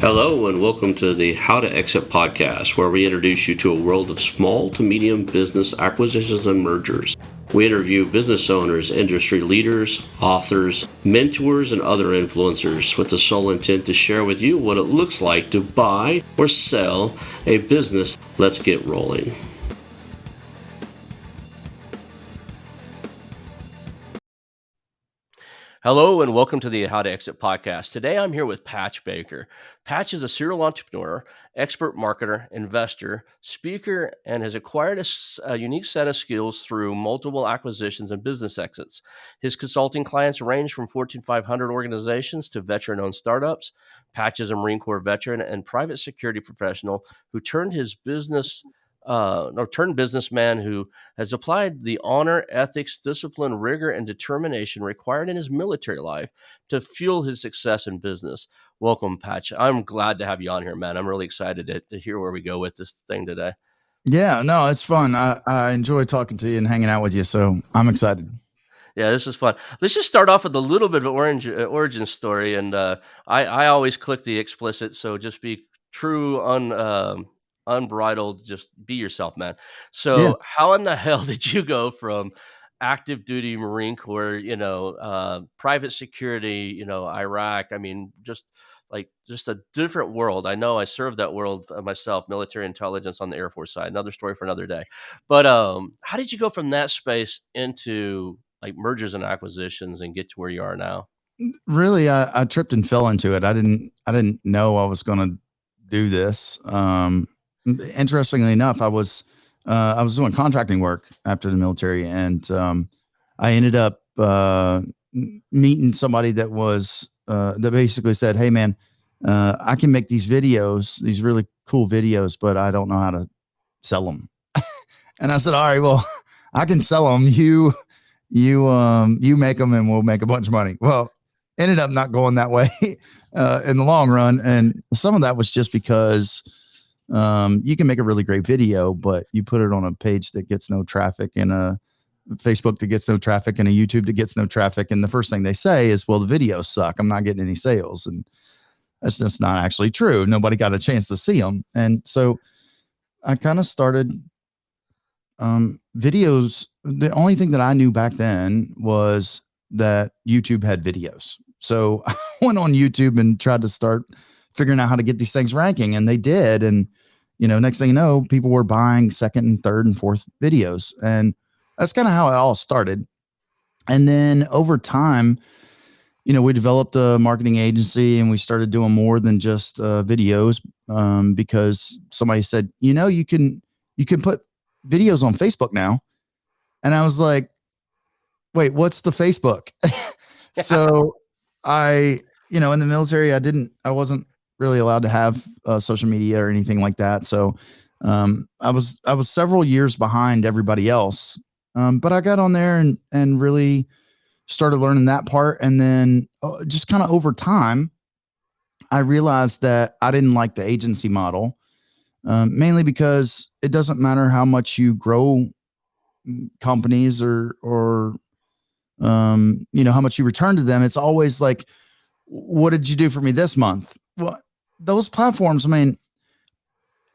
Hello, and welcome to the How to Exit podcast, where we introduce you to a world of small to medium business acquisitions and mergers. We interview business owners, industry leaders, authors, mentors, and other influencers with the sole intent to share with you what it looks like to buy or sell a business. Let's get rolling. Hello, and welcome to the How to Exit podcast. Today, I'm here with Patch Baker. Patch is a serial entrepreneur, expert marketer, investor, speaker, and has acquired a unique set of skills through multiple acquisitions and business exits. His consulting clients range from Fortune 500 organizations to veteran-owned startups. Patch is a Marine Corp veteran and private security professional who turned businessman who has applied the honor, ethics, discipline, rigor, and determination required in his military life to fuel his success in business. Welcome, Patch. I'm glad to have you on here, man. I'm really excited to hear where we go with this thing today. Yeah, no, it's fun. I enjoy talking to you and hanging out with you, so I'm excited. Yeah, this is fun. Let's just start off with a little bit of origin story, and I always click the explicit, so just be true, unbridled, just be yourself, man. Yeah. So, how in the hell did you go from active duty Marine Corps, private security, Iraq? I mean, just a different world. I know I served that world myself, military intelligence on the Air Force side. Another story for another day. But how did you go from that space into like mergers and acquisitions and get to where you are now? Really, I tripped and fell into it. I didn't know I was going to do this. Interestingly enough, I was doing contracting work after the military, and I ended up meeting somebody that was that basically said, "Hey, man, I can make these videos, these really cool videos, but I don't know how to sell them." And I said, "All right, well, I can sell them. You make them and we'll make a bunch of money." Well, ended up not going that way in the long run. And some of that was just because you can make a really great video, but you put it on a page that gets no traffic and a Facebook that gets no traffic and a YouTube that gets no traffic. And the first thing they say is, well, the videos suck. I'm not getting any sales. And that's just not actually true. Nobody got a chance to see them. And so I kind of started videos. The only thing that I knew back then was that YouTube had videos. So I went on YouTube and tried to start figuring out how to get these things ranking, and they did. And, next thing you know, people were buying second and third and fourth videos. And that's kind of how it all started. And then over time, we developed a marketing agency and we started doing more than just videos because somebody said, you can put videos on Facebook now. And I was like, wait, what's the Facebook? So in the military, I wasn't really allowed to have social media or anything like that. So I was several years behind everybody else. But I got on there and really started learning that part. And then just kind of over time, I realized that I didn't like the agency model, mainly because it doesn't matter how much you grow companies or how much you return to them. It's always like, what did you do for me this month? Well, those platforms, I mean,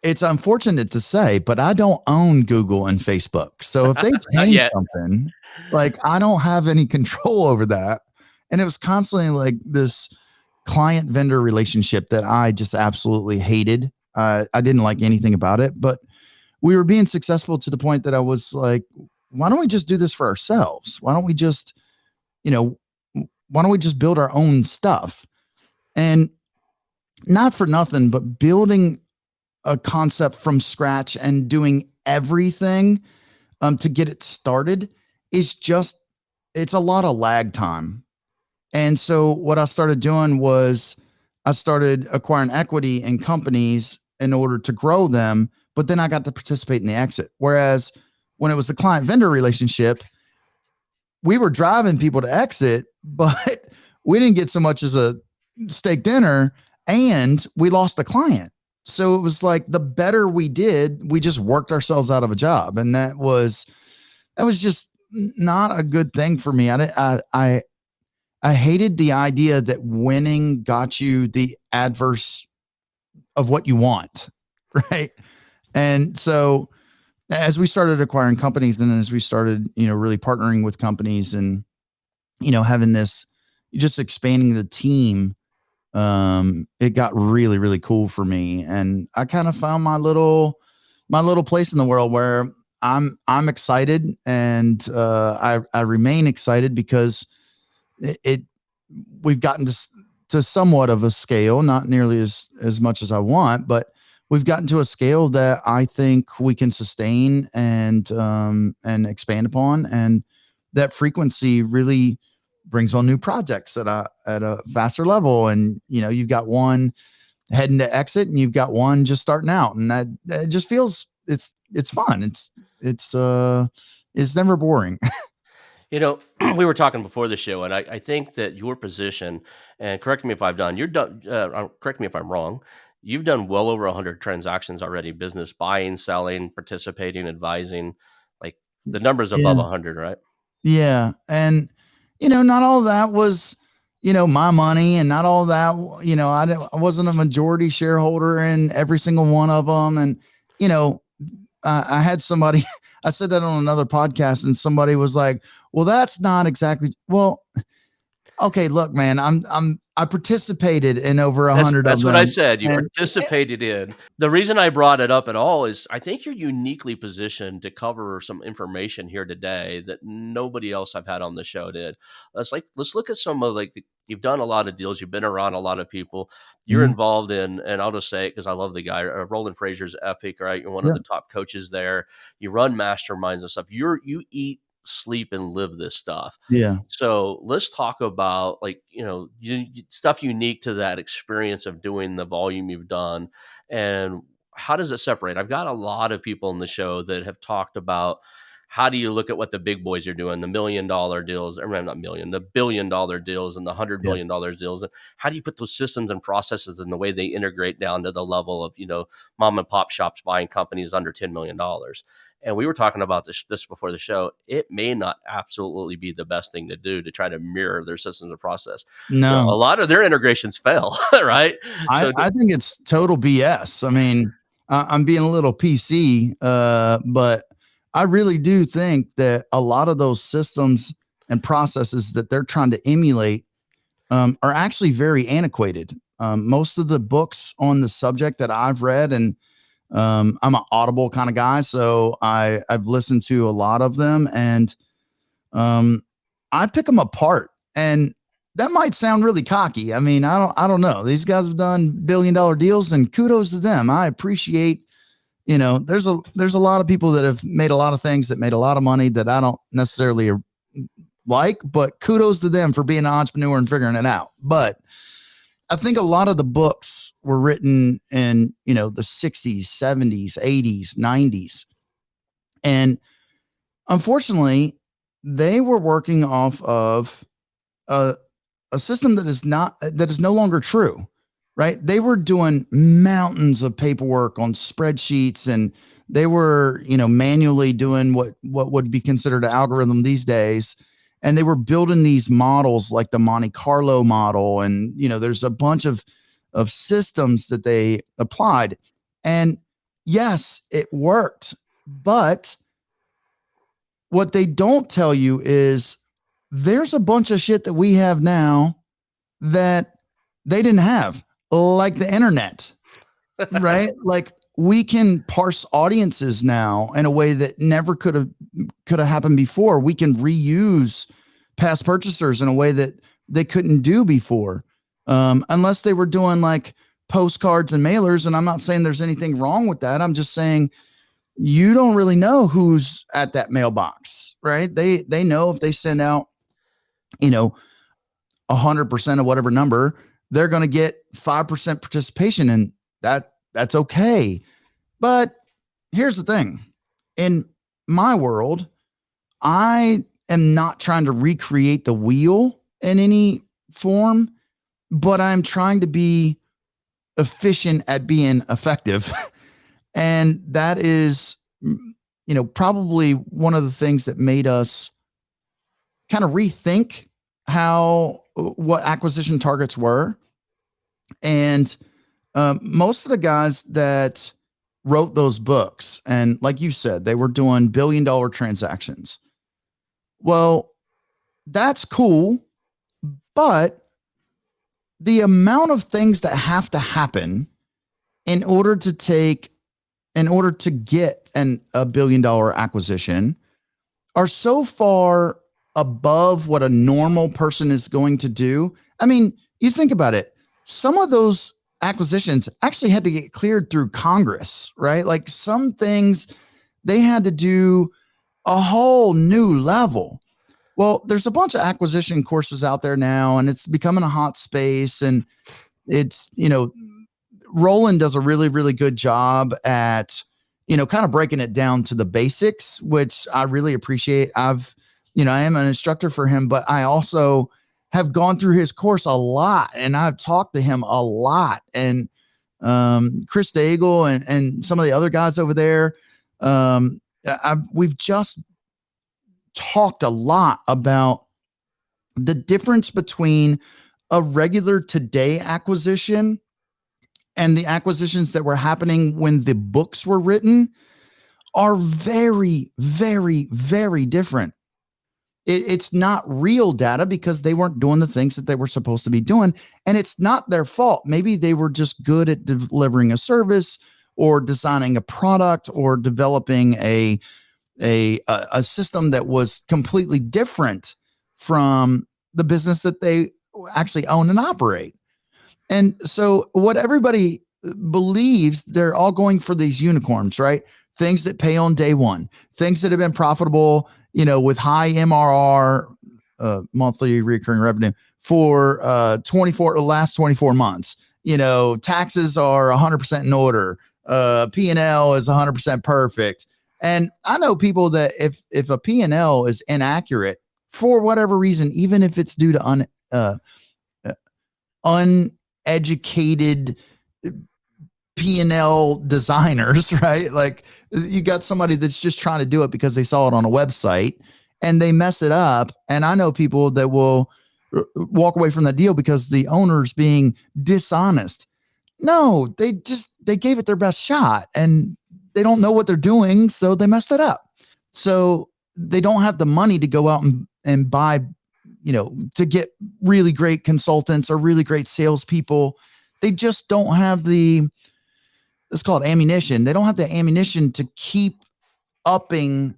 it's unfortunate to say, but I don't own Google and Facebook. So if they change something, like, I don't have any control over that. And it was constantly like this client vendor relationship that I just absolutely hated. I didn't like anything about it, but we were being successful to the point that I was like, why don't we just do this for ourselves? Why don't we just build our own stuff? And not for nothing, but building a concept from scratch and doing everything to get it started it's a lot of lag time. And so what I started doing was I started acquiring equity in companies in order to grow them, but then I got to participate in the exit. Whereas when it was the client vendor relationship, we were driving people to exit, but we didn't get so much as a steak dinner, and we lost a client. So it was like, the better we did, we just worked ourselves out of a job. And that was just not a good thing for me. I hated the idea that winning got you the adverse of what you want, right? And so as we started acquiring companies, and as we started, really partnering with companies, and having this, just expanding the team, it got really, really cool for me, and I kind of found my little place in the world where I'm excited, and I remain excited because it we've gotten to somewhat of a scale, not nearly as much as I want, but we've gotten to a scale that I think we can sustain and expand upon, and that frequency really brings on new projects at a faster level. And you've got one heading to exit, and you've got one just starting out, and that just feels it's fun. It's never boring. We were talking before the show, and I think that your position, and correct me if I've done, you're done. Correct me if I'm wrong. You've done well over 100 transactions already, business buying, selling, participating, advising. Like the numbers above Yeah. 100, right? Yeah. And, not all of that was, my money, and not all of that, I wasn't a majority shareholder in every single one of them. And, you know, I had somebody, I said that on another podcast, and somebody was like, well, that's not exactly, well, okay, look, man, I participated in over a That's hundred of that's what I them. said, you And participated in. The reason I brought it up at all is I think you're uniquely positioned to cover some information here today that nobody else I've had on the show did. Let's look at some of you've done a lot of deals, you've been around a lot of people. You're Mhm. involved in, and I'll just say it because I love the guy, Roland Fraser's Epic, right? You're one of Yeah. the top coaches there. You run masterminds and stuff. You eat, sleep, and live this stuff. Yeah. So let's talk about stuff unique to that experience of doing the volume you've done, and how does it separate? I've got a lot of people in the show that have talked about how do you look at what the big boys are doing, the $1 million deals, or not million, the $1 billion deals and the hundred Yeah. million dollars deals, and how do you put those systems and processes and the way they integrate down to the level of mom and pop shops buying companies under $10 million. And we were talking about this before the show. It may not absolutely be the best thing to do to try to mirror their systems of process. A No, lot of their integrations fail, right? I, So I think it's total BS. I mean, I'm being a little PC, but I really do think that a lot of those systems and processes that they're trying to emulate are actually very antiquated. Most of the books on the subject that I've read, and I'm an Audible kind of guy, so I've listened to a lot of them, and um, I pick them apart. And that might sound really cocky. I mean, I don't know. These guys have done $1 billion deals, and kudos to them. I appreciate, there's a lot of people that have made a lot of things that made a lot of money that I don't necessarily like, but kudos to them for being an entrepreneur and figuring it out. But I think a lot of the books were written in, the 60s, 70s, 80s, 90s. And unfortunately, they were working off of a, a system that is no longer true, right? They were doing mountains of paperwork on spreadsheets, and they were, manually doing what would be considered an algorithm these days. And they were building these models like the Monte Carlo model. And, there's a bunch of systems that they applied. And yes, it worked. But what they don't tell you is there's a bunch of shit that we have now that they didn't have, like the internet, right? Like we can parse audiences now in a way that never could have happened before. We can reuse past purchasers in a way that they couldn't do before, unless they were doing like postcards and mailers. And I'm not saying there's anything wrong with that. I'm just saying you don't really know who's at that mailbox, right? They know if they send out, you know, 100% of whatever number, they're going to get 5% participation, and that's okay. But here's the thing. In my world, I am not trying to recreate the wheel in any form, but I'm trying to be efficient at being effective. And that is, probably one of the things that made us kind of rethink what acquisition targets were. And Most of the guys that wrote those books, and like you said, they were doing billion-dollar transactions. Well, that's cool, but the amount of things that have to happen in order to get a billion-dollar acquisition are so far above what a normal person is going to do. I mean, you think about it. Some of those acquisitions actually had to get cleared through Congress, right? Like some things they had to do a whole new level. Well, there's a bunch of acquisition courses out there now, and it's becoming a hot space. And it's, Roland does a really, really good job at, kind of breaking it down to the basics, which I really appreciate. I am an instructor for him, but I also have gone through his course a lot and I've talked to him a lot. And Chris Daigle and some of the other guys over there, we've just talked a lot about the difference between a regular today acquisition and the acquisitions that were happening when the books were written are very, very, very different. It's not real data because they weren't doing the things that they were supposed to be doing. And it's not their fault. Maybe they were just good at delivering a service or designing a product or developing a system that was completely different from the business that they actually own and operate. And so what everybody believes, they're all going for these unicorns, right? Things that pay on day one, things that have been profitable, with high MRR, monthly recurring revenue for the last 24 months. Taxes are 100% in order. P&L is 100% perfect. And I know people that if a P&L is inaccurate for whatever reason, even if it's due to uneducated P&L designers, right? Like you got somebody that's just trying to do it because they saw it on a website and they mess it up. And I know people that will walk away from that deal because the owner's being dishonest. No, they gave it their best shot and they don't know what they're doing. So they messed it up. So they don't have the money to go out and buy, to get really great consultants or really great salespeople. They just don't have let's call it ammunition. They don't have the ammunition to keep upping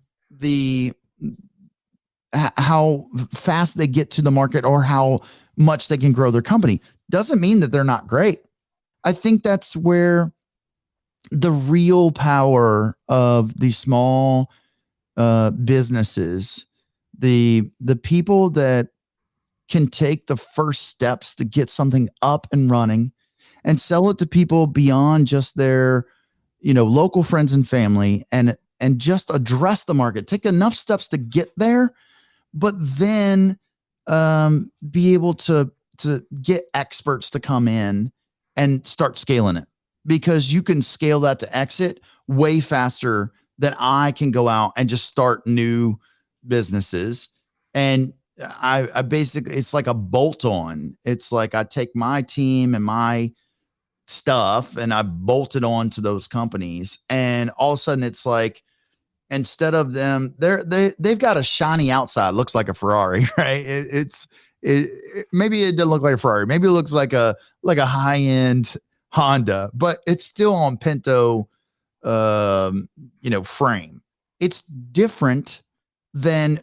how fast they get to the market or how much they can grow their company. Doesn't mean that they're not great. I think that's where the real power of the small businesses, the people that can take the first steps to get something up and running and sell it to people beyond just their, local friends and family and just address the market, take enough steps to get there, but then be able to get experts to come in and start scaling it, because you can scale that to exit way faster than I can go out and just start new businesses. And I basically, it's like a bolt on. It's like I take my team and my stuff and I bolt it on to those companies. And all of a sudden it's like, instead of them, they've got a shiny outside, looks like a Ferrari, right? Maybe it doesn't look like a Ferrari. Maybe it looks like a high end Honda, but it's still on Pinto, frame. It's different than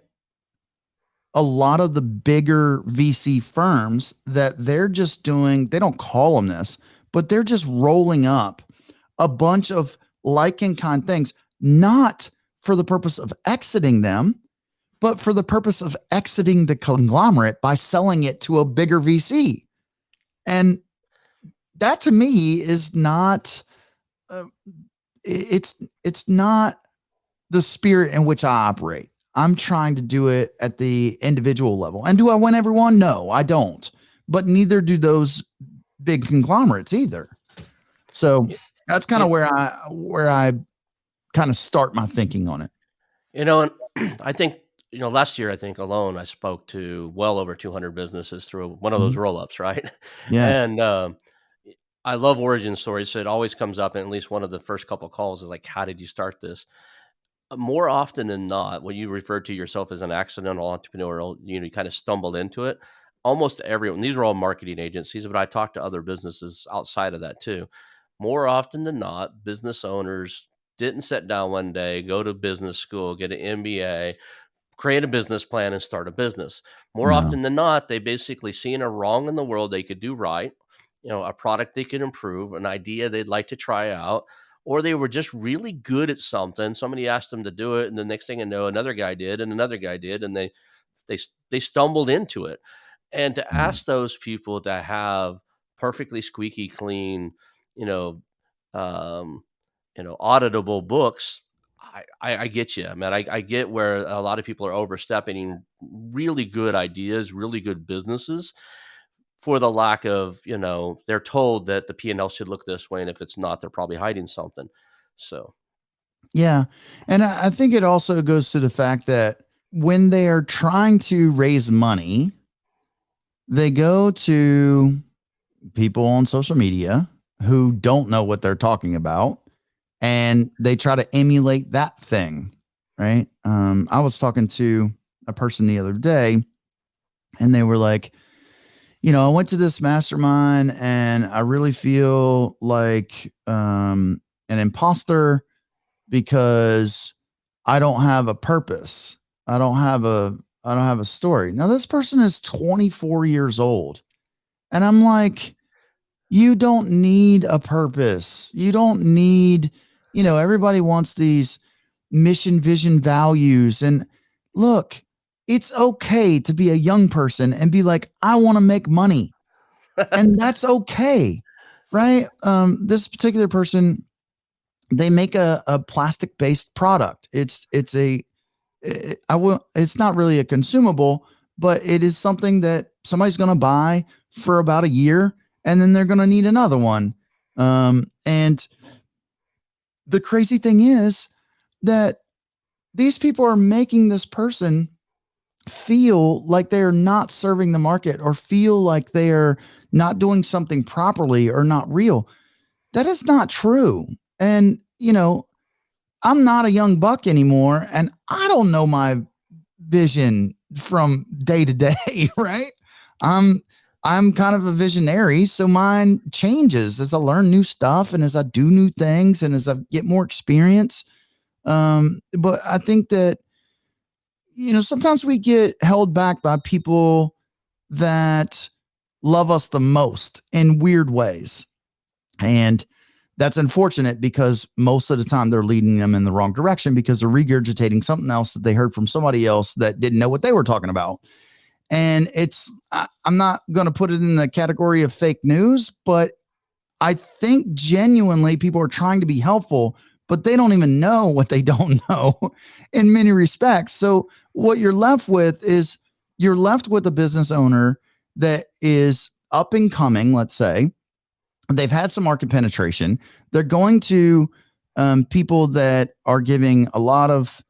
a lot of the bigger VC firms that they're just doing. They don't call them this, but they're just rolling up a bunch of like and kind things, not for the purpose of exiting them, but for the purpose of exiting the conglomerate by selling it to a bigger VC. And that to me is not, it's not the spirit in which I operate. I'm trying to do it at the individual level. And do I win everyone? No, I don't. But neither do those big conglomerates either. So that's kind of where I kind of start my thinking on it. And I think, last year, I think alone, I spoke to well over 200 businesses through one of those roll-ups, right? Yeah. And I love origin stories. So it always comes up in at least one of the first couple of calls is like, how did you start this? More often than not, when you refer to yourself as an accidental entrepreneurial, you kind of stumbled into it. Almost everyone, these are all marketing agencies, but I talk to other businesses outside of that too. More often than not, business owners didn't sit down one day, go to business school, get an MBA, create a business plan and start a business. More No. often than not, they basically seen a wrong in the world they could do right, a product they could improve, an idea they'd like to try out, or they were just really good at something. Somebody asked them to do it, and the next thing you know, another guy did, and another guy did, and they stumbled into it. And to Mm. ask those people to have perfectly squeaky clean, you know, um, auditable books, I get you, man. I get where a lot of people are overstepping really good ideas, really good businesses for the lack of, they're told that the P&L should look this way, and if it's not, they're probably hiding something. So, Yeah. And I think it also goes to the fact that when they are trying to raise money, they go to people on social media who don't know what they're talking about, and they try to emulate that thing. Right. I was talking to a person the other day, and they were like, I went to this mastermind and I really feel like an imposter because I don't have a purpose. I don't have a story. Now this person is 24 years old. And I'm like, you don't need a purpose. You don't need, everybody wants these mission, vision, values. And look, it's okay to be a young person and be like, I want to make money. And that's okay. Right. This particular person, they make a plastic based product. It's not really a consumable, but it is something that somebody's going to buy for about a year, and then they're going to need another one. And the crazy thing is that these people are making this person feel like they're not serving the market, or feel like they're not doing something properly or not real. That is not true. And, I'm not a young buck anymore, and I don't know my vision from day to day, right? I'm I'm kind of a visionary, so mine changes as I learn new stuff and as I do new things and as I get more experience. But I think that sometimes we get held back by people that love us the most in weird ways. And that's unfortunate because most of the time they're leading them in the wrong direction because they're regurgitating something else that they heard from somebody else that didn't know what they were talking about. And I'm not going to put it in the category of fake news, but I think genuinely people are trying to be helpful, but they don't even know what they don't know in many respects. So what you're left with a business owner that is up and coming, let's say. They've had some market penetration. They're going to people that are giving a lot of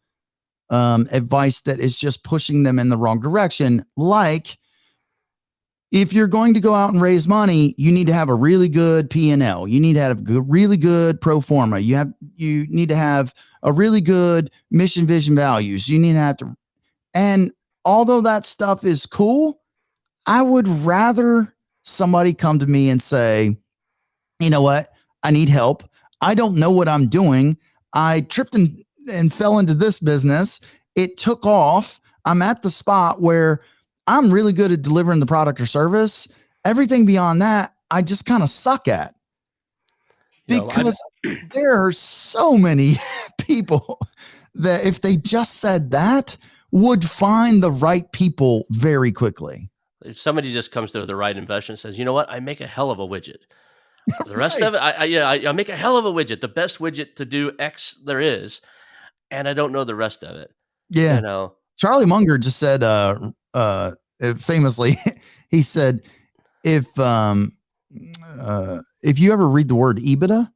advice that is just pushing them in the wrong direction. Like, if you're going to go out and raise money, you need to have a really good P&L. You need to have a really good pro forma. You need to have a really good mission, vision, values. You need to have to, and although that stuff is cool, I would rather somebody come to me and say, you know what? I need help. I don't know what I'm doing. I tripped and fell into this business. It took off. I'm at the spot where I'm really good at delivering the product or service. Everything beyond that, I just kind of suck at, I because there are so many people that if they just said that would find the right people very quickly. if somebody just comes to the right investment and says, "You know what? I make a hell of a widget. The rest Right. of it, I make a hell of a widget, the best widget to do X there is, and I don't know the rest of it." Yeah. You know, Charlie Munger just said famously, he said, if you ever read the word EBITDA,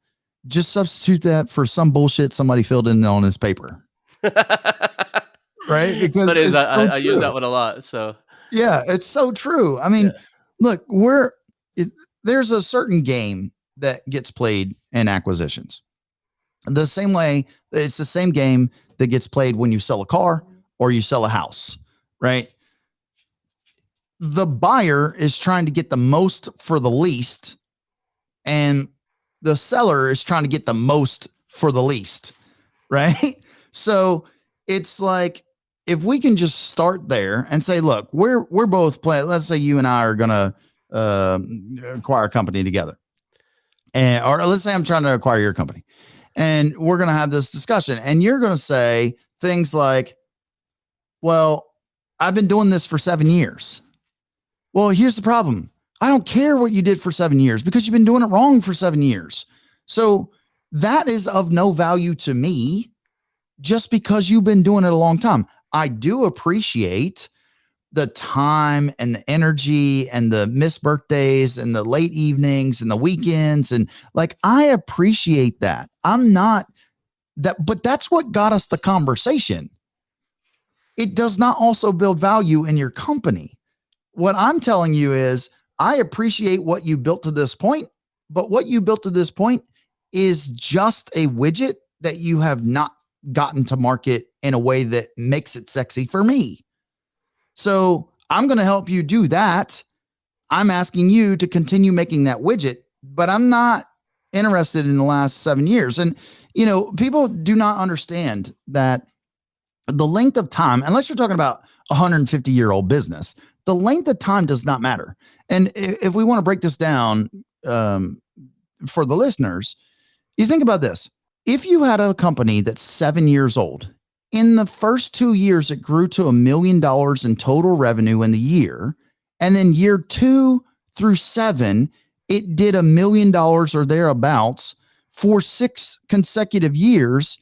just substitute that for some bullshit somebody filled in on his paper. Right? it's Because funny is it's so I use true. that one a lot. So Yeah, it's so true. I yeah, mean, look, it, there's a certain game that gets played in acquisitions. The same way, it's the same game that gets played when you sell a car or you sell a house, right? The buyer is trying to get the most for the least, and the seller is trying to get the most for the least, right? So it's like, if we can just start there and say, look, we're both playing. Let's say you and I are gonna acquire a company together, and or let's say I'm trying to acquire your company, and we're gonna have this discussion, and you're gonna say things like, "Well, I've been doing this for 7 years." Well, here's the problem. I don't care what you did for 7 years because you've been doing it wrong for 7 years. So that is of no value to me just because you've been doing it a long time. I do appreciate the time and the energy and the missed birthdays and the late evenings and the weekends. And like, I appreciate that. I'm not that, but that's what got us the conversation. It does not also build value in your company. What I'm telling you is, I appreciate what you built to this point, but what you built to this point is just a widget that you have not gotten to market in a way that makes it sexy for me. So I'm going to help you do that. I'm asking you to continue making that widget, but I'm not interested in the last 7 years. And, you know, people do not understand that the length of time, unless you're talking about a 150-year-old business, the length of time does not matter. And if we want to break this down for the listeners, you think about this. If you had a company that's 7 years old, in the first 2 years, it grew to $1 million in total revenue in the year. And then year 2 through 7, it did $1 million or thereabouts for 6 consecutive years.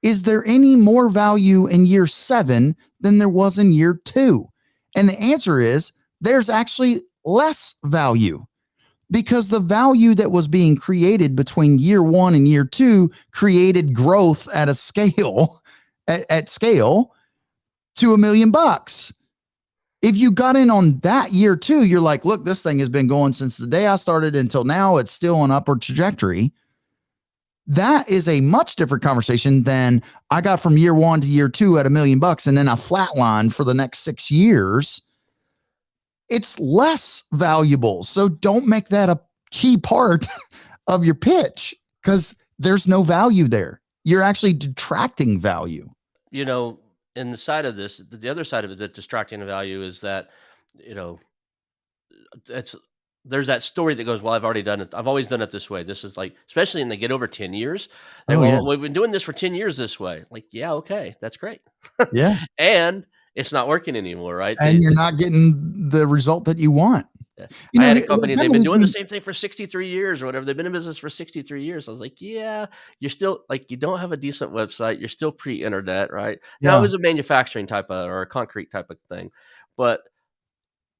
Is there any more value in year 7 than there was in year 2? And the answer is, there's actually less value, because the value that was being created between year 1 and year 2 created growth at a scale, at scale to $1 million. If you got in on that year 2, you're like, look, this thing has been going since the day I started until now. It's still on upward trajectory. That is a much different conversation than I got from year 1 to year 2 at $1 million and then I flatlined for the next 6 years. It's less valuable. So don't make that a key part of your pitch, because there's no value there. You're actually detracting value. You know, in the side of this, the other side of it, that distracting value is that, you know, there's that story that goes, well, I've already done it. I've always done it this way. This is like, especially when they get over 10 years. They Oh, go, yeah. well, we've been doing this for 10 years this way. Like, yeah, okay, that's great. Yeah. And it's not working anymore, right? And you're not getting the result that you want. You I know, had a that company, kind they've of been leads doing me. the same thing for 63 years or whatever. They've been in business for 63 years. I was like, yeah, you're still like, you don't have a decent website. You're still pre-internet, right? Now it Yeah. was a manufacturing type of, or a concrete type of thing. But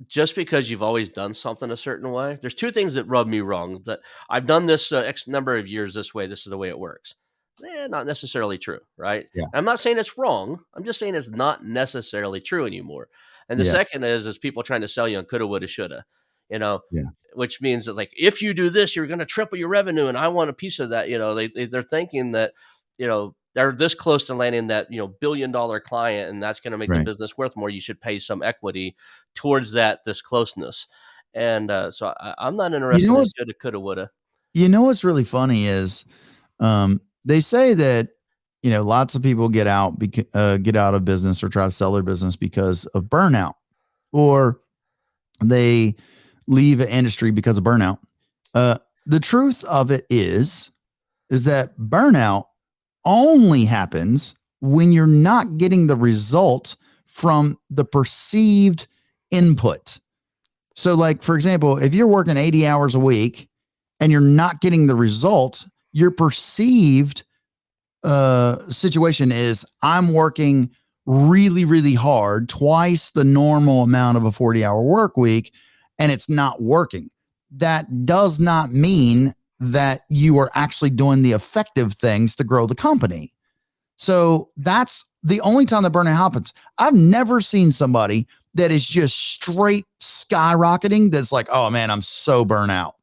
just because you've always done something a certain way, there's 2 things that rub me wrong. That I've done this X number of years this way. This is the way it works. Not necessarily true, right? Yeah. I'm not saying it's wrong. I'm just saying it's not necessarily true anymore. And the Yeah. second is people trying to sell you on coulda, woulda, shoulda, you know, Yeah. which means that, like, if you do this, you're going to triple your revenue, and I want a piece of that. You know, they're thinking that, you know, they're this close to landing that, you know, $1 billion client, and that's going to make the Right. business worth more. You should pay some equity towards that, this closeness. And so I'm not You interested know in what's shoulda, coulda, woulda. what's really funny is, they say that, you know, lots of people get out of business or try to sell their business because of burnout, or they leave an industry because of burnout. The truth of it is that burnout only happens when you're not getting the result from the perceived input. So, like, for example, if you're working 80 hours a week and you're not getting the result, your perceived situation is, I'm working really, really hard, twice the normal amount of a 40-hour work week, and it's not working. That does not mean that you are actually doing the effective things to grow the company. So that's the only time that burnout happens. I've never seen somebody that is just straight skyrocketing that's like, oh man, I'm so burnt out.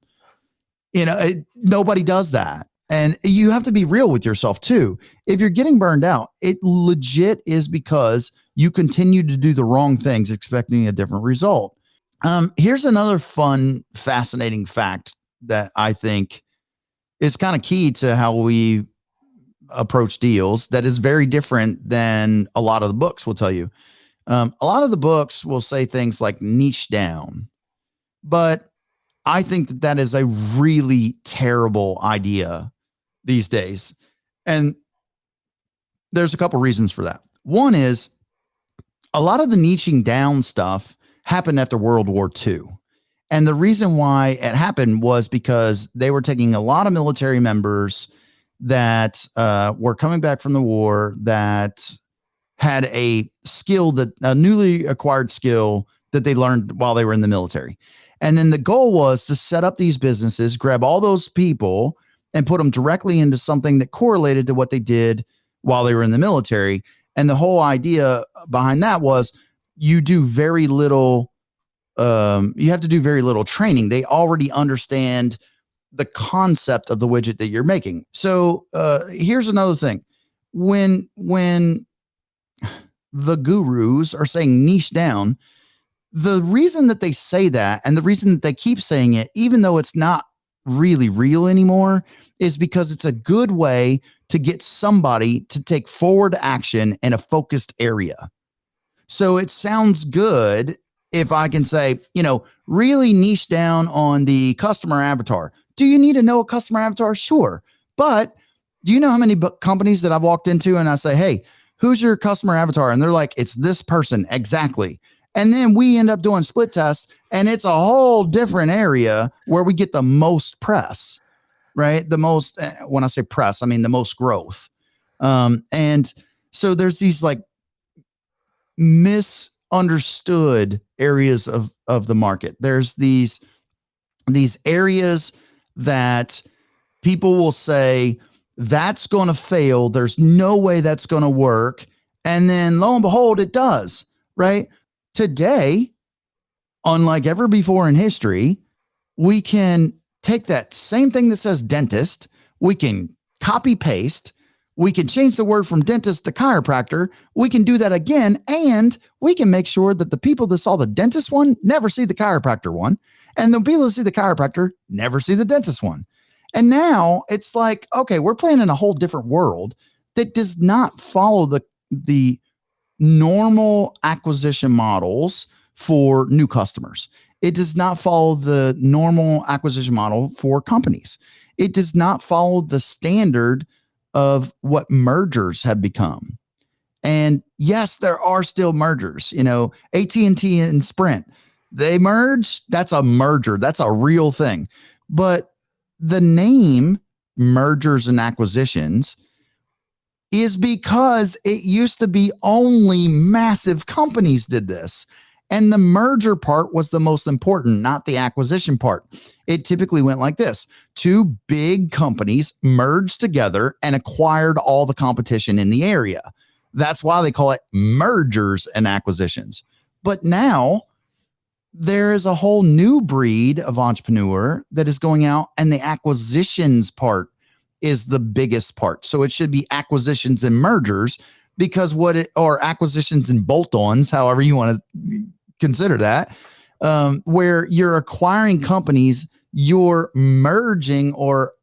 Nobody does that. And you have to be real with yourself too. If you're getting burned out, it legit is because you continue to do the wrong things, expecting a different result. Here's another fun, fascinating fact that I think is kind of key to how we approach deals that is very different than a lot of the books will tell you. A lot of the books will say things like niche down, but I think that that is a really terrible idea these days. And there's a couple reasons for that. One is a lot of the niching down stuff happened after World War II. And the reason why it happened was because they were taking a lot of military members that were coming back from the war that had a skill, that a newly acquired skill that they learned while they were in the military. And then the goal was to set up these businesses, grab all those people and put them directly into something that correlated to what they did while they were in the military. And the whole idea behind that was you do very little, you have to do very little training. They already understand the concept of the widget that you're making. So here's another thing. When the gurus are saying niche down, the reason that they say that and the reason that they keep saying it, even though it's not really real anymore, is because it's a good way to get somebody to take forward action in a focused area. So it sounds good if I can say, really niche down on the customer avatar. Do you need to know a customer avatar? Sure. But do you know how many companies that I've walked into and I say, hey, who's your customer avatar? And they're like, it's this person. Exactly. And then we end up doing split tests and it's a whole different area where we get the most press, right? The most, when I say press, I mean the most growth. And so there's these like misunderstood areas of the market. There's these areas that people will say that's going to fail. There's no way that's going to work. And then lo and behold, it does, right? Today, unlike ever before in history, we can take that same thing that says dentist, we can copy paste, we can change the word from dentist to chiropractor, we can do that again, and we can make sure that the people that saw the dentist one never see the chiropractor one, and the people that see the chiropractor never see the dentist one. And now it's like, okay, we're playing in a whole different world that does not follow the normal acquisition models for new customers. It does not follow the normal acquisition model for companies. It does not follow the standard of what mergers have become. And yes, there are still mergers. AT&T and Sprint, they merge. That's a merger. That's a real thing. But the name mergers and acquisitions is because it used to be only massive companies did this. And the merger part was the most important, not the acquisition part. It typically went like this. Two big companies merged together and acquired all the competition in the area. That's why they call it mergers and acquisitions. But now there is a whole new breed of entrepreneur that is going out, and the acquisitions part is the biggest part. So it should be acquisitions and mergers, because or acquisitions and bolt-ons, however you want to consider that, where you're acquiring companies, you're merging or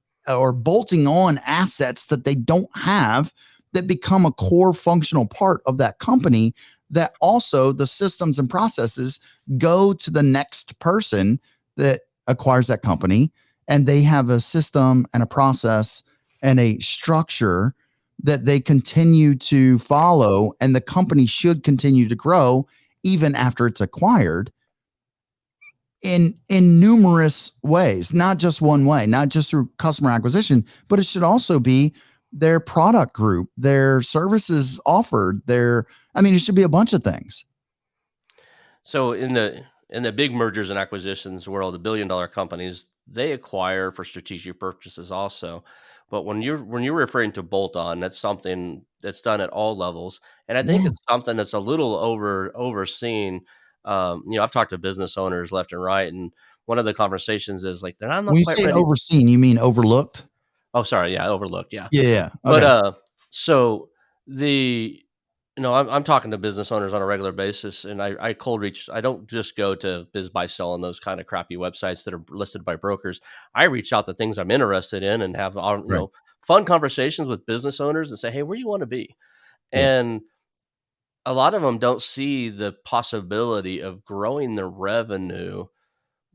bolting on assets that they don't have that become a core functional part of that company, that also the systems and processes go to the next person that acquires that company, and they have a system and a process and a structure that they continue to follow, and the company should continue to grow even after it's acquired in numerous ways, not just one way, not just through customer acquisition, but it should also be their product group, their services offered, it should be a bunch of things. So in the big mergers and acquisitions world, the billion-dollar companies, they acquire for strategic purposes also. But when you're referring to bolt-on, that's something that's done at all levels, and I think Yeah. it's something that's a little overseen. I've talked to business owners left and right, and one of the conversations is like, they're not When you quite say ready. overseen, you mean overlooked? Oh, sorry. Yeah. Overlooked. Yeah. Yeah, yeah. But, Okay. so the I'm talking to business owners on a regular basis, and I cold reach. I don't just go to Biz Buy Sell and those kind of crappy websites that are listed by brokers. I reach out to things I'm interested in and have, Right. fun conversations with business owners and say, "Hey, where do you want to be?" Yeah. And a lot of them don't see the possibility of growing their revenue,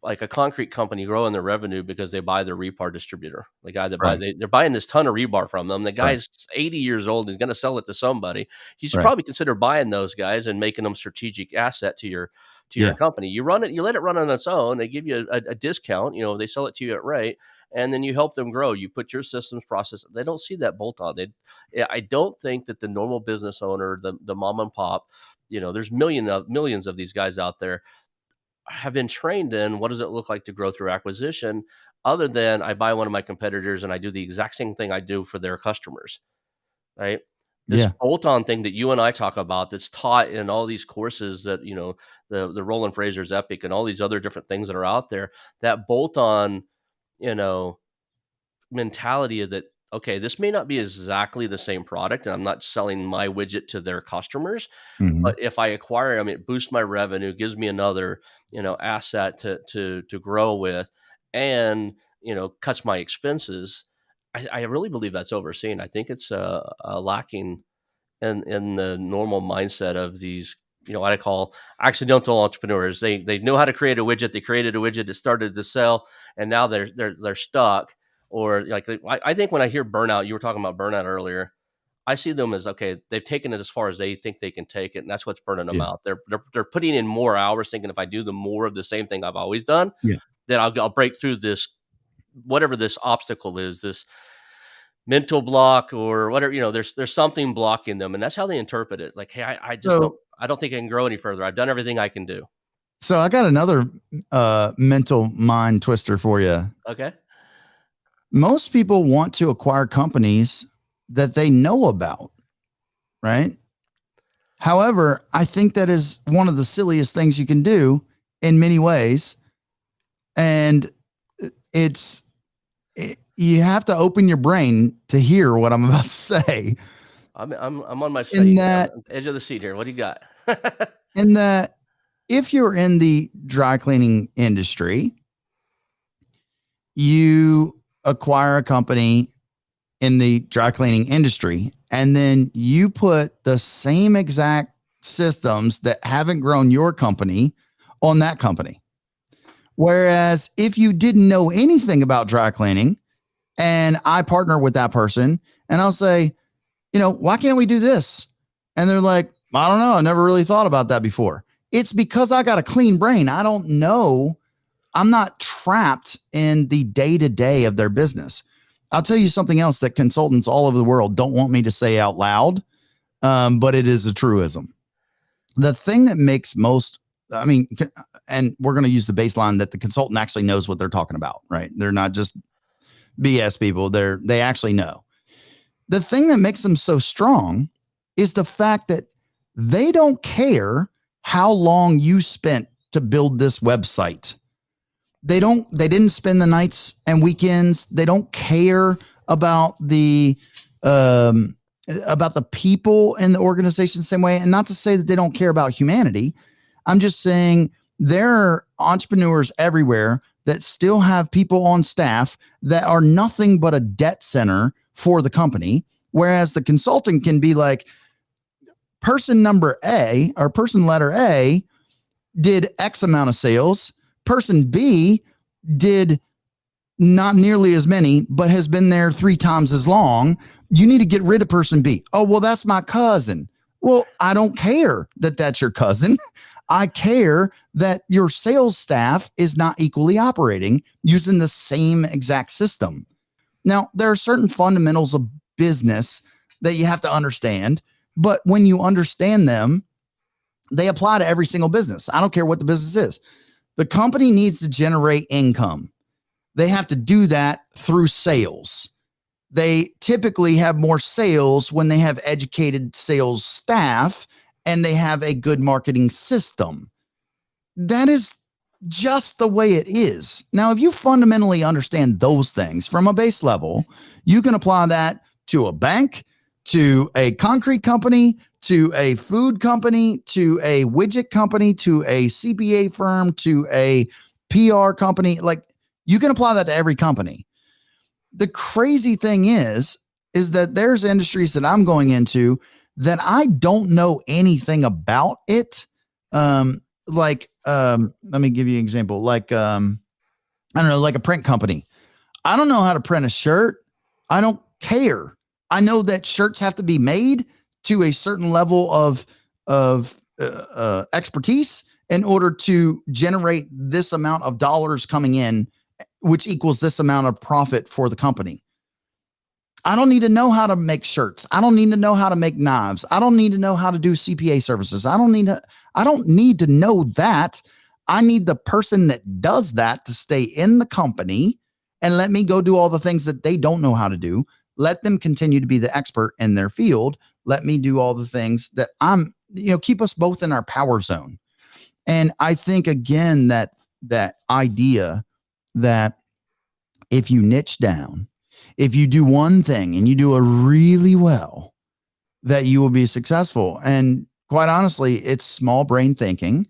like a concrete company growing their revenue because they buy the rebar distributor. The guy that Right. they're buying this ton of rebar from them. The Right. guy's 80 years old. He's going to sell it to somebody. You should Right. probably consider buying those guys and making them strategic asset to your Yeah. company. You run it, you let it run on its own. They give you a discount. They sell it to you at rate, and then you help them grow. You put your systems process. They don't see that bolt on. I don't think that the normal business owner, the mom and pop, there's millions of these guys out there, have been trained in what does it look like to grow through acquisition, other than I buy one of my competitors and I do the exact same thing I do for their customers, right? This Yeah. bolt-on thing that you and I talk about that's taught in all these courses that, the Roland Fraser's Epic and all these other different things that are out there, that bolt-on, you know, mentality of that, okay, this may not be exactly the same product and I'm not selling my widget to their customers, Mhm. but if I acquire them, it boosts my revenue, gives me another, asset to grow with, and cuts my expenses. I really believe that's overseen. I think it's lacking in the normal mindset of these, what I call accidental entrepreneurs. They know how to create a widget. They created a widget that started to sell, and now they're stuck. Or like I think when I hear burnout, you were talking about burnout earlier. I see them as, okay, they've taken it as far as they think they can take it, and that's what's burning them Yeah. out. They're putting in more hours, thinking if I do the more of the same thing I've always done, Yeah. then I'll break through this, whatever this obstacle is, this mental block or whatever. There's something blocking them, and that's how they interpret it. Like, hey, I just So don't think I can grow any further. I've done everything I can do. so I got another mental mind twister for you. Okay, Most people want to acquire companies that they know about, right? However, I think that is one of the silliest things you can do in many ways. And it's, you have to open your brain to hear what I'm about to say. I'm on my In seat. I'm that, on the edge of the seat here. What do you got? in that, if you're in the dry cleaning industry, you acquire a company in the dry cleaning industry, and then you put the same exact systems that haven't grown your company on that company. Whereas if you didn't know anything about dry cleaning and I partner with that person and I'll say, why can't we do this? And they're like, I don't know. I never really thought about that before. It's because I got a clean brain. I don't know. I'm not trapped in the day to day of their business. I'll tell you something else that consultants all over the world don't want me to say out loud, but it is a truism. The thing that makes most, I mean, and we're going to use the baseline that the consultant actually knows what they're talking about, right? They're not just BS people. They actually know. The thing that makes them so strong is the fact that they don't care how long you spent to build this website. They didn't spend the nights and weekends. They don't care um about the people in the organization the same way. And not to say that they don't care about humanity. I'm just saying there are entrepreneurs everywhere that still have people on staff that are nothing but a debt center for the company. Whereas the consultant can be like, person number A or person letter A did X amount of sales. Person B did not nearly as many, but has been there 3 times as long. You need to get rid of person B. Oh, well, that's my cousin. Well, I don't care that that's your cousin. I care that your sales staff is not equally operating using the same exact system. Now, there are certain fundamentals of business that you have to understand, but when you understand them, they apply to every single business. I don't care what the business is. The company needs to generate income. They have to do that through sales. They typically have more sales when they have educated sales staff and they have a good marketing system. that is just the way it is. Now, if you fundamentally understand those things from a base level, you can apply that to a bank, to a concrete company, to a food company, to a widget company, to a CPA firm, to a PR company. Like, you can apply that to every company. The crazy thing is that there's industries that I'm going into that I don't know anything about it. Let me give you an example. I don't know, like a print company. I don't know how to print a shirt. I don't care. I know that shirts have to be made to a certain level of expertise in order to generate this amount of dollars coming in, which equals this amount of profit for the company. I don't need to know how to make shirts. I don't need to know how to make knives. I don't need to know how to do CPA services. I don't need to know that. I need the person that does that to stay in the company and let me go do all the things that they don't know how to do. Let them continue to be the expert in their field. Let me do all the things that keep us both in our power zone. And I think again that idea that if you niche down, if you do one thing and you do it really well, that you will be successful. And quite honestly, it's small brain thinking,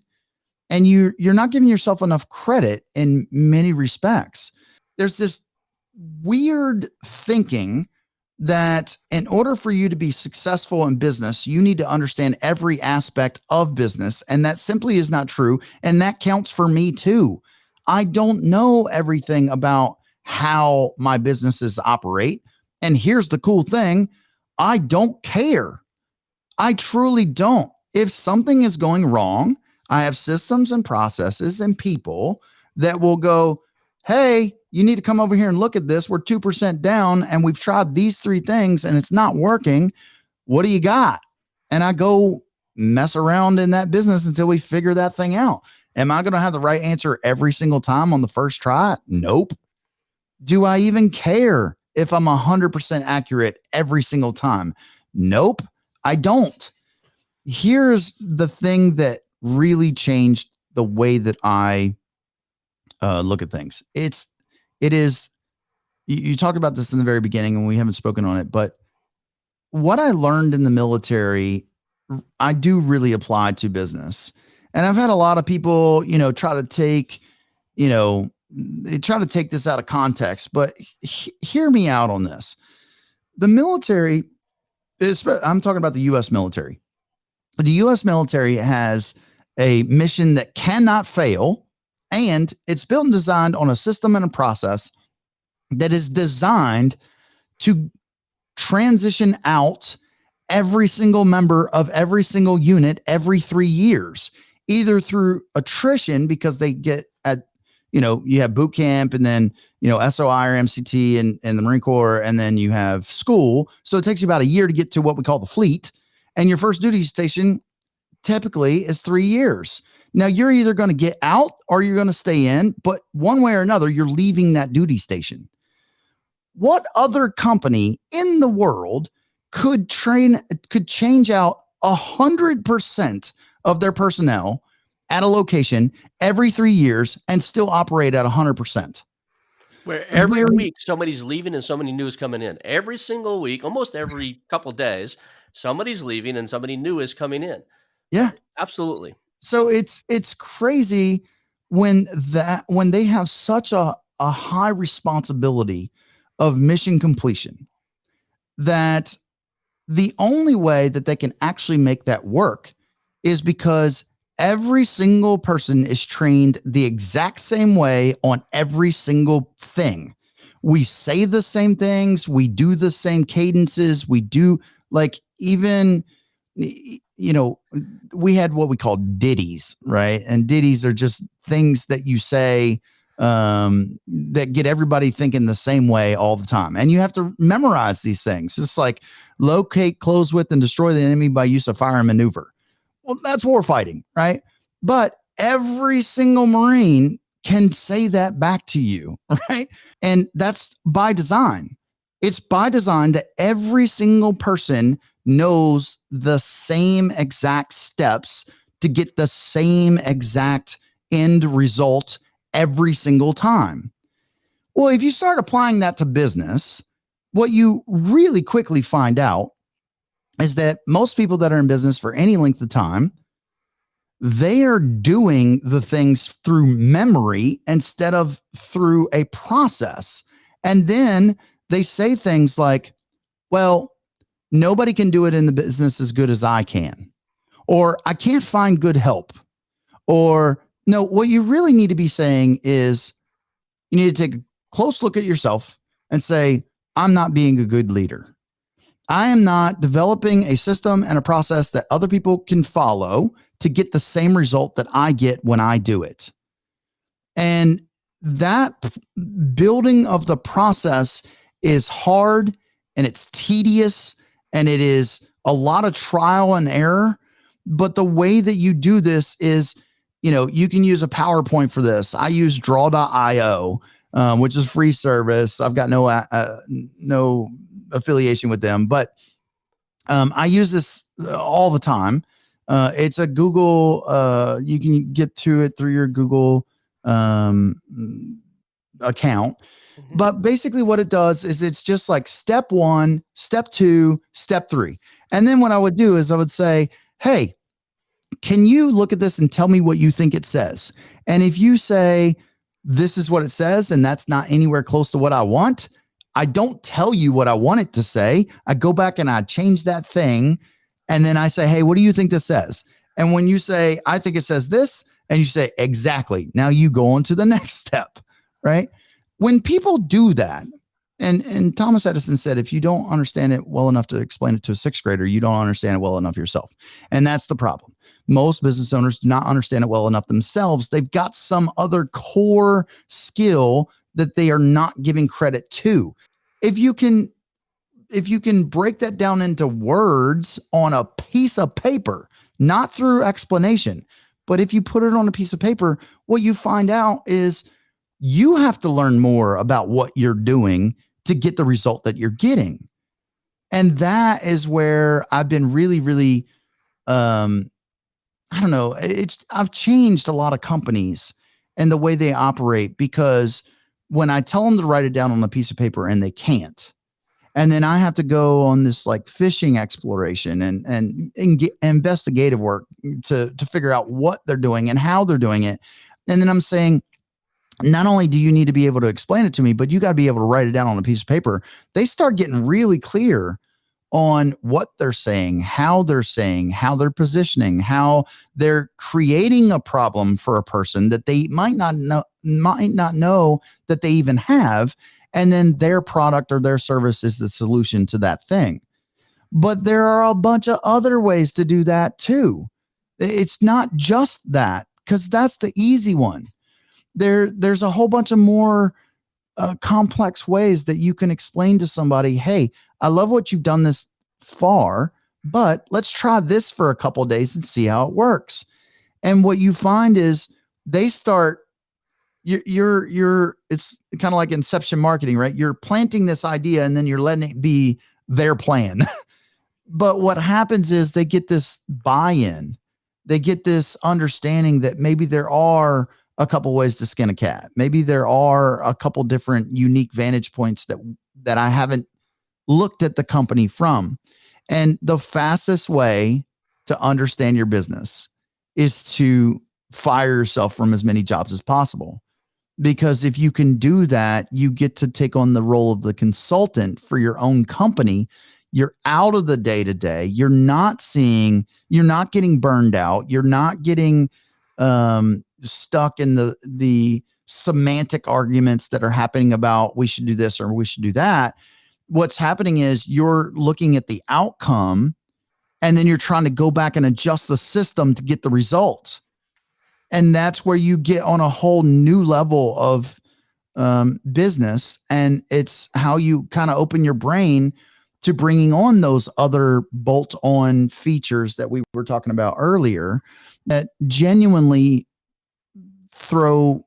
and you're not giving yourself enough credit in many respects. There's this weird thinking that in order for you to be successful in business, you need to understand every aspect of business. And that simply is not true. And that counts for me too. I don't know everything about how my businesses operate. And here's the cool thing, I don't care. I truly don't. If something is going wrong, I have systems and processes and people that will go, hey, you need to come over here and look at this. We're 2% down and we've tried these 3 things and it's not working. What do you got? And I go mess around in that business until we figure that thing out. Am I going to have the right answer every single time on the first try? Nope. Do I even care if I'm 100% accurate every single time? Nope, I don't. Here's the thing that really changed the way that I look at things. It is, you talked about this in the very beginning and we haven't spoken on it, but what I learned in the military, I do really apply to business. And I've had a lot of people, try to take, they try to take this out of context, but hear me out on this. The military I'm talking about the US military. The US military has a mission that cannot fail, and it's built and designed on a system and a process that is designed to transition out every single member of every single unit every 3 years, either through attrition because they get you have boot camp and then, SOI or MCT and the Marine Corps, and then you have school. So it takes you about a year to get to what we call the fleet. And your first duty station typically is 3 years. Now you're either going to get out or you're going to stay in, but one way or another, you're leaving that duty station. What other company in the world could change out 100% of their personnel at a location every 3 years and still operate at 100%? Where every week somebody's leaving and somebody new is coming in. Every single week, almost every couple of days, somebody's leaving and somebody new is coming in. Yeah, absolutely. So it's crazy when they have such a high responsibility of mission completion that the only way that they can actually make that work is because every single person is trained the exact same way on every single thing. We say the same things. We do the same cadences. We do even, we had what we call ditties, right? And ditties are just things that you say that get everybody thinking the same way all the time. And you have to memorize these things. It's like locate, close with, and destroy the enemy by use of fire and maneuver. Well, that's war fighting, right? But every single Marine can say that back to you, right? And that's by design. It's by design that every single person knows the same exact steps to get the same exact end result every single time. Well, if you start applying that to business, what you really quickly find out is that most people that are in business for any length of time, they are doing the things through memory instead of through a process. And then they say things like, well, nobody can do it in the business as good as I can, or I can't find good help, or no, what you really need to be saying is you need to take a close look at yourself and say, I'm not being a good leader. I am not developing a system and a process that other people can follow to get the same result that I get when I do it. And that building of the process is hard and it's tedious and it is a lot of trial and error. But the way that you do this is, you can use a PowerPoint for this. I use draw.io, which is a free service. I've got no affiliation with them, but I use this all the time. It's a Google, you can get to it through your Google account. Mhm. But basically what it does is it's just like step 1, step 2, step 3. And then what I would do is I would say, hey, can you look at this and tell me what you think it says? And if you say, this is what it says, and that's not anywhere close to what I want, I don't tell you what I want it to say. I go back and I change that thing. And then I say, hey, what do you think this says? And when you say, I think it says this, and you say, exactly. Now you go on to the next step, right? When people do that, and Thomas Edison said, if you don't understand it well enough to explain it to a 6th grader, you don't understand it well enough yourself. And that's the problem. Most business owners do not understand it well enough themselves. They've got some other core skill that they are not giving credit to. If you can break that down into words on a piece of paper, not through explanation, but if you put it on a piece of paper, what you find out is you have to learn more about what you're doing to get the result that you're getting. And that is where I've been really, really, I don't know. I've changed a lot of companies and the way they operate, because when I tell them to write it down on a piece of paper and they can't, and then I have to go on this like fishing exploration and get investigative work to figure out what they're doing and how they're doing it. And then I'm saying, not only do you need to be able to explain it to me, but you got to be able to write it down on a piece of paper. They start getting really clear on what they're saying, how they're positioning, how they're creating a problem for a person that they might not know that they even have. And then their product or their service is the solution to that thing. But there are a bunch of other ways to do that too. It's not just that, because that's the easy one. There's a whole bunch of more complex ways that you can explain to somebody, hey, I love what you've done this far, but let's try this for a couple of days and see how it works. And what you find is they start, it's kind of like inception marketing, right? You're planting this idea and then you're letting it be their plan. But what happens is they get this buy-in. They get this understanding that maybe there are a couple ways to skin a cat. Maybe there are a couple different unique vantage points that I haven't looked at the company from. And the fastest way to understand your business is to fire yourself from as many jobs as possible. Because if you can do that, you get to take on the role of the consultant for your own company. You're out of the day-to-day. You're not getting burned out. You're not getting stuck in the semantic arguments that are happening about we should do this or we should do that. What's happening is you're looking at the outcome and then you're trying to go back and adjust the system to get the results. And that's where you get on a whole new level of business. And it's how you kind of open your brain to bringing on those other bolt-on features that we were talking about earlier that genuinely throw,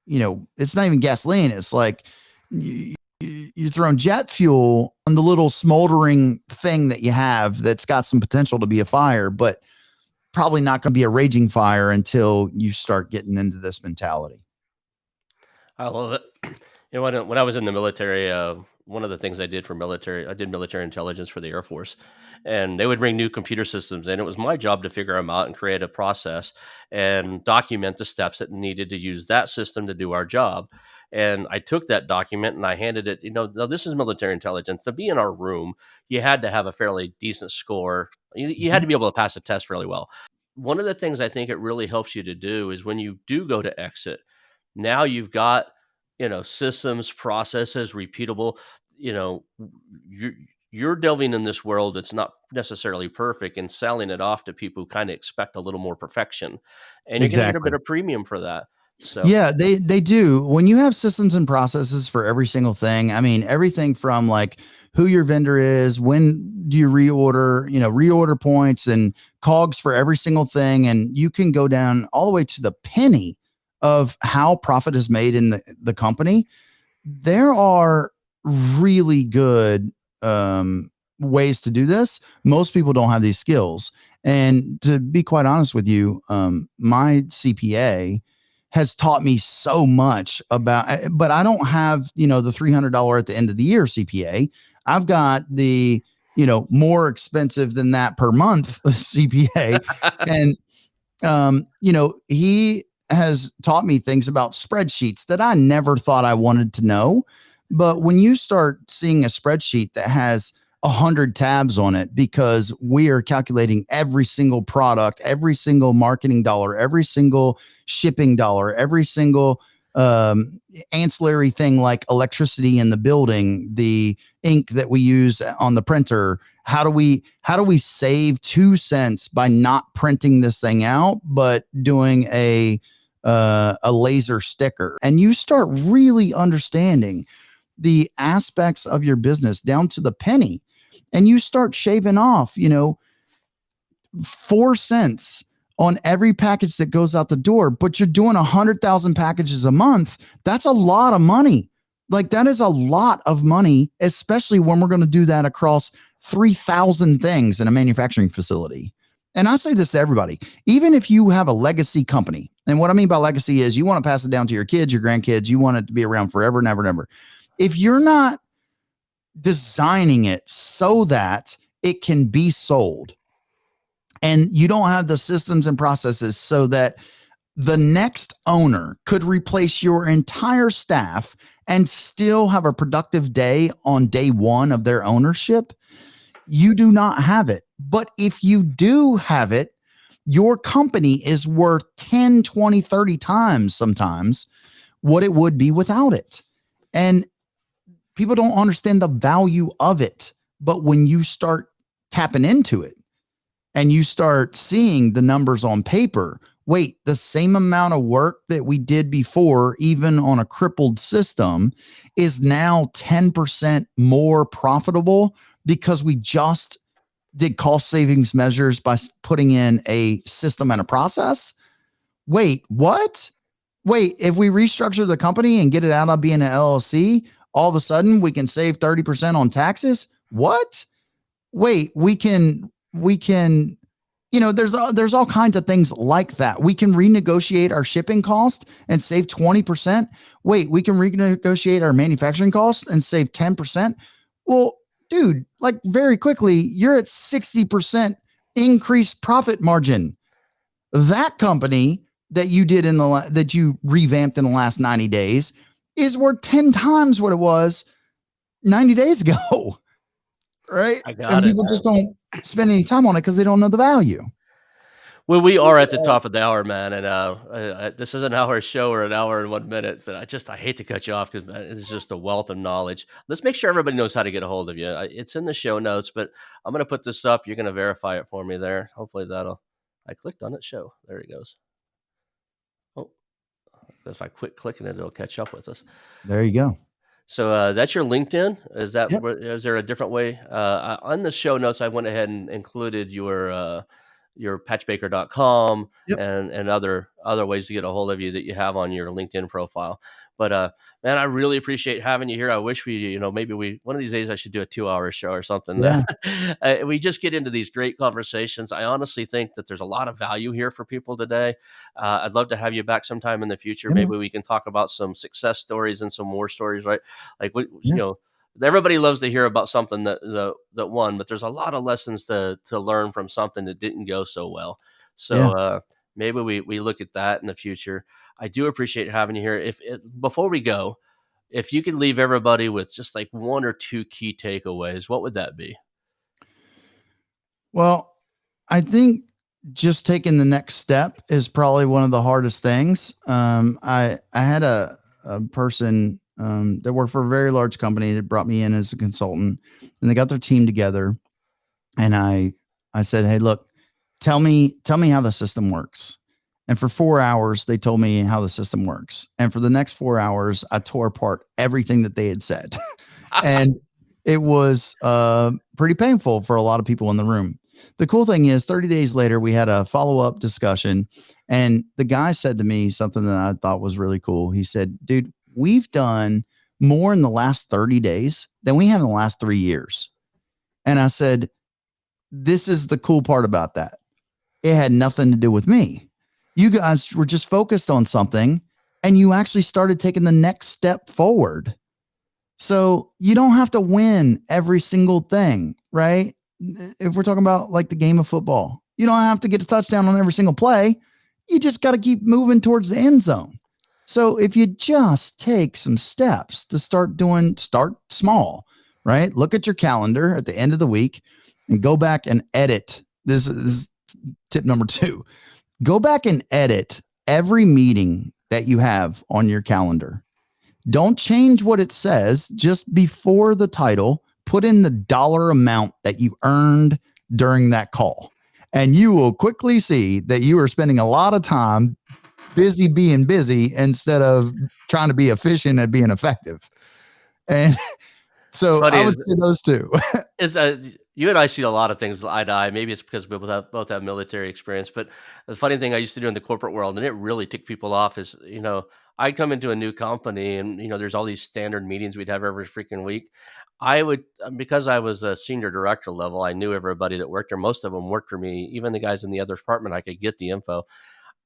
it's not even gasoline. It's like you're throwing jet fuel on the little smoldering thing that you have that's got some potential to be a fire, but probably not going to be a raging fire until you start getting into this mentality. I love it. When I was in the military, one of the things I did military intelligence for the Air Force, and they would bring new computer systems in. It was my job to figure them out and create a process and document the steps that needed to use that system to do our job. And I took that document and I handed it. Now this is military intelligence. To be in our room, you had to have a fairly decent score. You had Mhm. to be able to pass the test really well. One of the things I think it really helps you to do is when you do go to exit, now you've got, systems, processes, repeatable, you know, you're you're delving in this world that's not necessarily perfect and selling it off to people who kind of expect a little more perfection. And you're going to get a bit Exactly. of premium for that. So Yeah, they do. When you have systems and processes for every single thing, I mean, everything from like who your vendor is, when do you reorder, reorder points and cogs for every single thing, and you can go down all the way to the penny of how profit is made in the company. There are really good ways to do this. Most people don't have these skills. And to be quite honest with you, my CPA has taught me so much about, but I don't have, the $300 at the end of the year CPA. I've got the, more expensive than that per month CPA. And he has taught me things about spreadsheets that I never thought I wanted to know. But when you start seeing a spreadsheet that has 100 tabs on it because we are calculating every single product, every single marketing dollar, every single shipping dollar, every single ancillary thing like electricity in the building, the ink that we use on the printer. How do we save 2 cents by not printing this thing out, but doing a laser sticker? And you start really understanding the aspects of your business down to the penny, and you start shaving off, 4 cents on every package that goes out the door, but you're doing 100,000 packages a month. That's a lot of money. Like that is a lot of money, especially when we're going to do that across 3,000 things in a manufacturing facility. And I say this to everybody, even if you have a legacy company, and what I mean by legacy is you want to pass it down to your kids, your grandkids, you want it to be around forever and ever and ever. If you're not designing it so that it can be sold, and you don't have the systems and processes so that the next owner could replace your entire staff and still have a productive day on day one of their ownership, you do not have it. But if you do have it, your company is worth 10, 20, 30 times sometimes what it would be without it. And people don't understand the value of it. But when you start tapping into it, and you start seeing the numbers on paper, wait, the same amount of work that we did before, even on a crippled system, is now 10% more profitable because we just did cost savings measures by putting in a system and a process. Wait, what? Wait, if we restructure the company and get it out of being an LLC, all of a sudden we can save 30% on taxes? What? Wait, we can there's all kinds of things like that. We can renegotiate our shipping cost and save 20%. Wait, we can renegotiate our manufacturing costs and save 10%. Well, dude, like very quickly, you're at 60% increased profit margin. That company that you did that you revamped in the last 90 days is worth 10 times what it was 90 days ago. Right? I And got it, people man. just don't spend any time on it because they don't know the value. Well, we are at the top of the hour, man, and this is an hour show or an hour and 1 minute. But I hate to cut you off because it's just a wealth of knowledge. Let's make sure everybody knows how to get a hold of you. It's in the show notes, but I'm going to put this up. You're going to verify it for me there. Hopefully that'll. I clicked on it. Show there it goes. Oh, if I quit clicking it, it'll catch up with us. There you go. So that's your LinkedIn. Yep. Is there a different way? On the show notes, I went ahead and included your your patchbaker.com Yep. and other ways to get a hold of you that you have on your LinkedIn profile. But man, I really appreciate having you here. I wish maybe one of these days I should do a 2-hour show or something. Yeah. We just get into these great conversations. I honestly think that there's a lot of value here for people today. I'd love to have you back sometime in the future. Yeah, man. Maybe we can talk about some success stories and some more stories, right? Like Yeah. everybody loves to hear about something that won, but there's a lot of lessons to learn from something that didn't go so well. Yeah. So maybe we look at that in the future. I do appreciate having you here. If before we go, if you could leave everybody with just like one or two key takeaways, what would that be? Well, I think just taking the next step is probably one of the hardest things. I had a person that worked for a very large company that brought me in as a consultant, and they got their team together, and I said, "Hey, look, tell me how the system works." And for 4 hours, they told me how the system works. And for the next 4 hours, I tore apart everything that they had said. And it was pretty painful for a lot of people in the room. The cool thing is, 30 days later, we had a follow up discussion. And the guy said to me something that I thought was really cool. He said, "Dude, we've done more in the last 30 days than we have in the last 3 years." And I said, "This is the cool part about that. It had nothing to do with me. You guys were just focused on something and you actually started taking the next step forward. So you don't have to win every single thing, right? If we're talking about like the game of football, you don't have to get a touchdown on every single play. You just got to keep moving towards the end zone. So if you just take some steps to start small, right? Look at your calendar at the end of the week and go back and edit. This is tip number 2. Go back and edit every meeting that you have on your calendar. Don't change what it says. Just before the title, put in the dollar amount that you earned during that call. And you will quickly see that you are spending a lot of time busy being busy instead of trying to be efficient at being effective. And It's so funny I would say those two. is you and I see a lot of things eye to eye. Maybe it's because we both have military experience. But the funny thing I used to do in the corporate world, and it really ticked people off, is I come into a new company, and there's all these standard meetings we'd have every freaking week. I would because I was a senior director level, I knew everybody that worked there. Most of them worked for me, even the guys in the other department. I could get the info.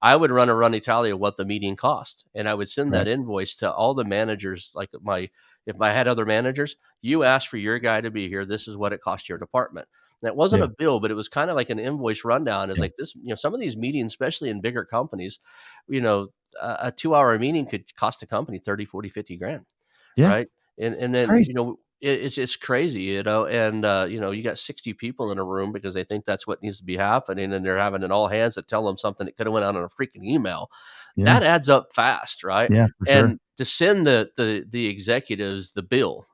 I would run a running tally of what the meeting cost, and I would send that Right. invoice to all the managers. Like if I had other managers, you asked for your guy to be here. This is what it cost your department. And it wasn't Yeah. a bill, but it was kind of like an invoice rundown. Is Yeah. like this, some of these meetings, especially in bigger companies, you know, a 2 hour meeting could cost a company 30, 40, 50 grand. Yeah. Right. And It's then, crazy. it's just crazy, and, you got 60 people in a room because they think that's what needs to be happening. And they're having an all hands to tell them something that could have went out on a freaking email. Yeah. That adds up fast. Right. Yeah, for sure. And to send the executives the bill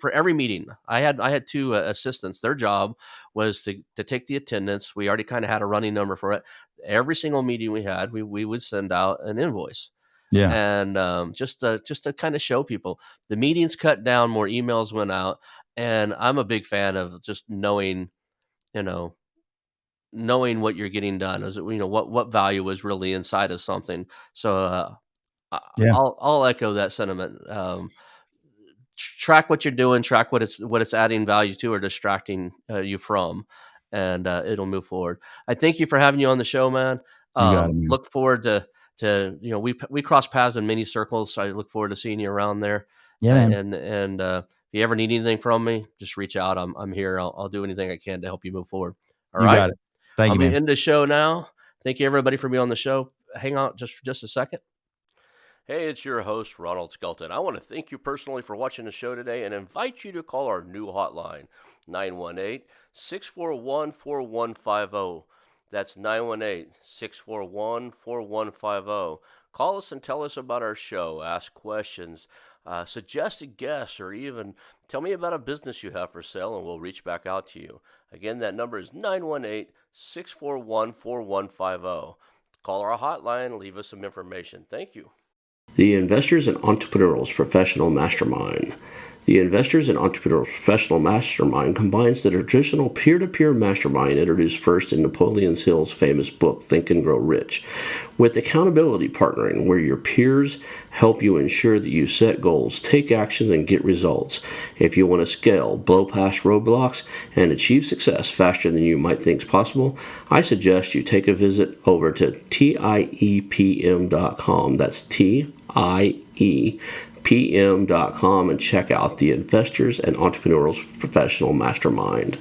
for every meeting, I had two assistants. Their job was to take the attendance. We already kind of had a running number for it. Every single meeting we had, we would send out an invoice, Yeah. and just to kind of show people the meetings cut down, more emails went out. And I'm a big fan of just you know knowing what you're getting done, is what value is really inside of something. So Yeah. I'll echo that sentiment. Track what you're doing, track what it's adding value to or distracting you from, and it'll move forward. I thank you for having you on the show, man. You got it, man. Look forward to we cross paths in many circles, so I look forward to seeing you around there. Yeah, man. And if you ever need anything from me, just reach out. I'm here. I'll do anything I can to help you move forward. All You right. got it. Thank I'll you, be man. in the show now. Thank you everybody for being on the show. Hang on just for just a second. Hey, it's your host, Ronald Skelton. I want to thank you personally for watching the show today and invite you to call our new hotline, 918-641-4150. That's 918-641-4150. Call us and tell us about our show, ask questions, suggest a guest, or even tell me about a business you have for sale, and we'll reach back out to you. Again, that number is 918-641-4150. Call our hotline, leave us some information. Thank you. The Investors and Entrepreneurs Professional Mastermind. The Investors and Entrepreneurs Professional Mastermind combines the traditional peer-to-peer mastermind introduced first in Napoleon Hill's famous book, Think and Grow Rich, with accountability partnering, where your peers help you ensure that you set goals, take actions, and get results. If you want to scale, blow past roadblocks, and achieve success faster than you might think is possible, I suggest you take a visit over to TIEPM.com. That's TIEPM.com and check out the Investors and Entrepreneurs Professional Mastermind.